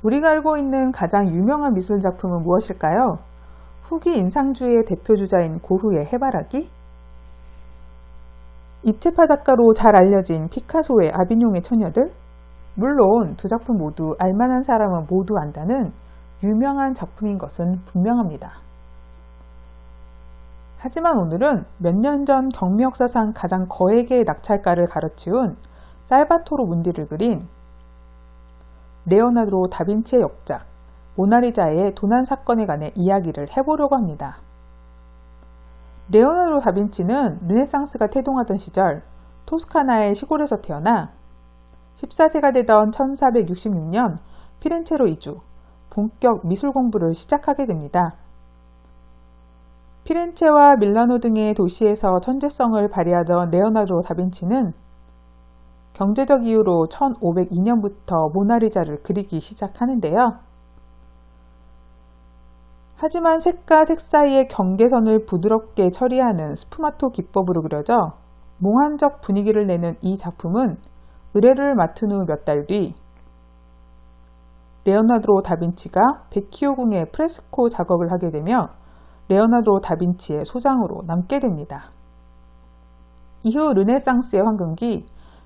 우리가 알고 있는 가장 유명한 미술 작품은 무엇일까요? 후기 인상주의의 대표주자인 고흐의 해바라기? 입체파 작가로 잘 알려진 피카소의 아비뇽의 처녀들? 물론 두 작품 모두 알만한 사람은 모두 안다는 유명한 작품인 것은 분명합니다. 하지만 오늘은 몇 년 전 경미 역사상 가장 거액의 낙찰가를 갈아치운 살바토로 문디를 그린 레오나르도 다빈치의 역작 모나리자의 도난 사건에 관해 이야기를 해보려고 합니다. 레오나르도 다빈치는 르네상스가 태동하던 시절 토스카나의 시골에서 태어나 14세가 되던 1466년 피렌체로 이주, 본격 미술 공부를 시작하게 됩니다. 피렌체와 밀라노 등의 도시에서 천재성을 발휘하던 레오나르도 다빈치는 경제적 이유로 1502년부터 모나리자를 그리기 시작하는데요. 하지만 색과 색 사이의 경계선을 부드럽게 처리하는 스푸마토 기법으로 그려져 몽환적 분위기를 내는 이 작품은 의뢰를 맡은 후 몇 달 뒤 레오나르도 다빈치가 베키오궁의 프레스코 작업을 하게 되며 레오나르도 다빈치의 소장으로 남게 됩니다. 이후 르네상스의 황금기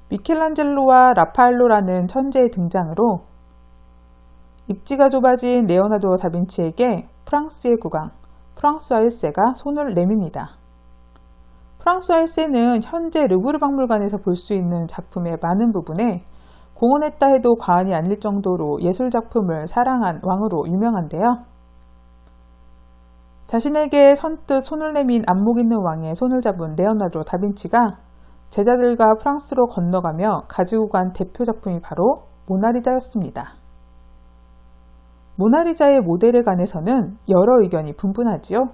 미켈란젤로와 라파엘로라는 천재의 등장으로 입지가 좁아진 레오나르도 다빈치에게 프랑스의 국왕 프랑스와 1세가 손을 내밉니다. 프랑스와 1세는 현재 르브르 박물관에서 볼 수 있는 작품의 많은 부분에 공헌했다 해도 과언이 아닐 정도로 예술작품을 사랑한 왕으로 유명한데요. 자신에게 선뜻 손을 내민 안목 있는 왕의 손을 잡은 레오나르도 다빈치가 제자들과 프랑스로 건너가며 가지고 간 대표 작품이 바로 모나리자였습니다. 모나리자의 모델에 관해서는 여러 의견이 분분하지요.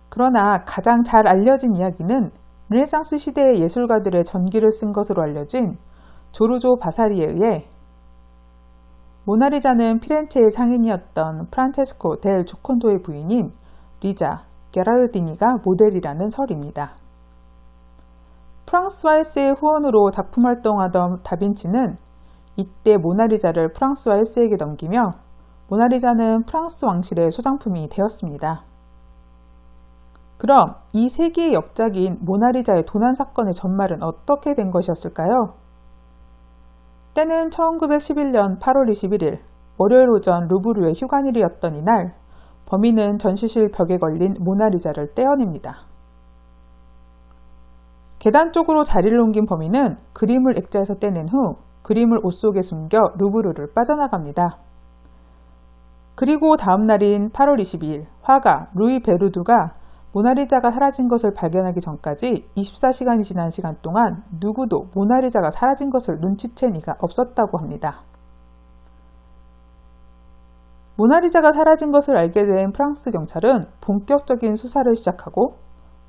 그러나 가장 잘 알려진 이야기는 르네상스 시대의 예술가들의 전기를 쓴 것으로 알려진 조르조 바사리에 의해 모나리자는 피렌체의 상인이었던 프란체스코 델 조콘도의 부인인 리자 게라르디니가 모델이라는 설입니다. 프랑스와 1세의 후원으로 작품 활동하던 다빈치는 이때 모나리자를 프랑스와 1세에게 넘기며 모나리자는 프랑스 왕실의 소장품이 되었습니다. 그럼 이 세기의 역작인 모나리자의 도난 사건의 전말은 어떻게 된 것이었을까요? 때는 1911년 8월 21일 월요일 오전 루브르의 휴관일이었던 이날 범인은 전시실 벽에 걸린 모나리자를 떼어냅니다. 계단 쪽으로 자리를 옮긴 범인은 그림을 액자에서 떼낸 후 그림을 옷 속에 숨겨 루브르를 빠져나갑니다. 그리고 다음 날인 8월 22일 화가 루이 베르두가 모나리자가 사라진 것을 발견하기 전까지 24시간이 지난 시간 동안 누구도 모나리자가 사라진 것을 눈치챈 이가 없었다고 합니다. 모나리자가 사라진 것을 알게 된 프랑스 경찰은 본격적인 수사를 시작하고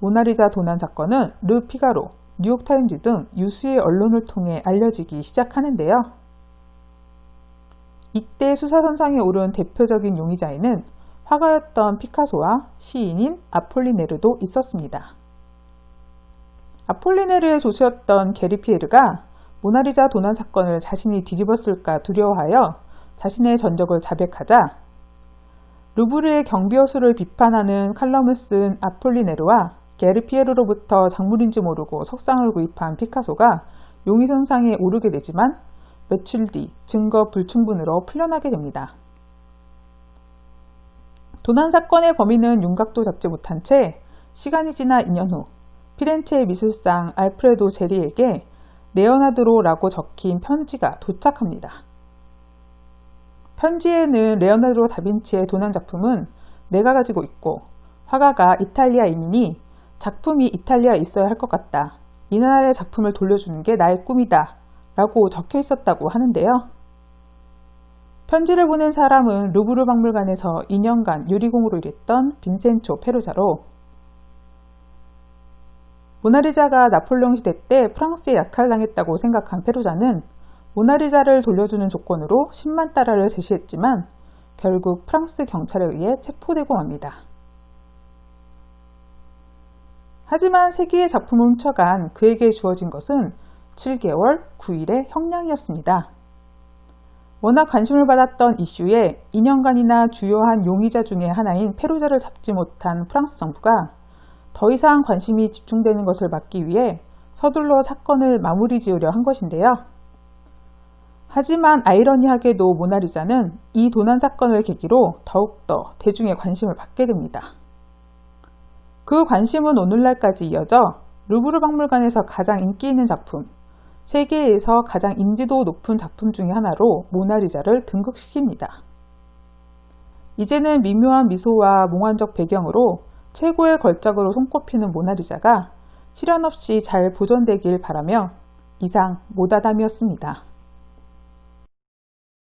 모나리자 도난 사건은 르 피가로, 뉴욕타임즈 등 유수의 언론을 통해 알려지기 시작하는데요. 이때 수사선상에 오른 대표적인 용의자에는 화가였던 피카소와 시인인 아폴리네르도 있었습니다. 아폴리네르의 조수였던 게리 피에르가 모나리자 도난 사건을 자신이 뒤집었을까 두려워하여 자신의 전적을 자백하자 루브르의 경비호수를 비판하는 칼럼을 쓴 아폴리네르와 게리 피에르로부터 작물인지 모르고 석상을 구입한 피카소가 용의선상에 오르게 되지만 며칠 뒤 증거 불충분으로 풀려나게 됩니다. 도난 사건의 범인은 윤곽도 잡지 못한 채 시간이 지나 2년 후 피렌체의 미술상 알프레도 제리에게 레오나르도라고 적힌 편지가 도착합니다. 편지에는 레오나르도 다빈치의 도난 작품은 내가 가지고 있고 화가가 이탈리아인이니 작품이 이탈리아에 있어야 할 것 같다. 이 나라의 작품을 돌려주는 게 나의 꿈이다. 라고 적혀 있었다고 하는데요. 편지를 보낸 사람은 루브르 박물관에서 2년간 유리공으로 일했던 빈센초 페루자로 모나리자가 나폴레옹 시대 때 프랑스에 약탈당했다고 생각한 페루자는 모나리자를 돌려주는 조건으로 10만 달러를 제시했지만 결국 프랑스 경찰에 의해 체포되고 맙니다. 하지만 세기의 작품을 훔쳐간 그에게 주어진 것은 7개월 9일의 형량이었습니다. 워낙 관심을 받았던 이슈에 2년간이나 주요한 용의자 중의 하나인 페루자를 잡지 못한 프랑스 정부가 더 이상 관심이 집중되는 것을 막기 위해 서둘러 사건을 마무리 지으려 한 것인데요. 하지만 아이러니하게도 모나리자는 이 도난 사건을 계기로 더욱더 대중의 관심을 받게 됩니다. 그 관심은 오늘날까지 이어져 루브르 박물관에서 가장 인기 있는 작품, 세계에서 가장 인지도 높은 작품 중의 하나로 모나리자를 등극시킵니다. 이제는 미묘한 미소와 몽환적 배경으로 최고의 걸작으로 손꼽히는 모나리자가 시련 없이 잘 보존되길 바라며 이상 모다담이었습니다.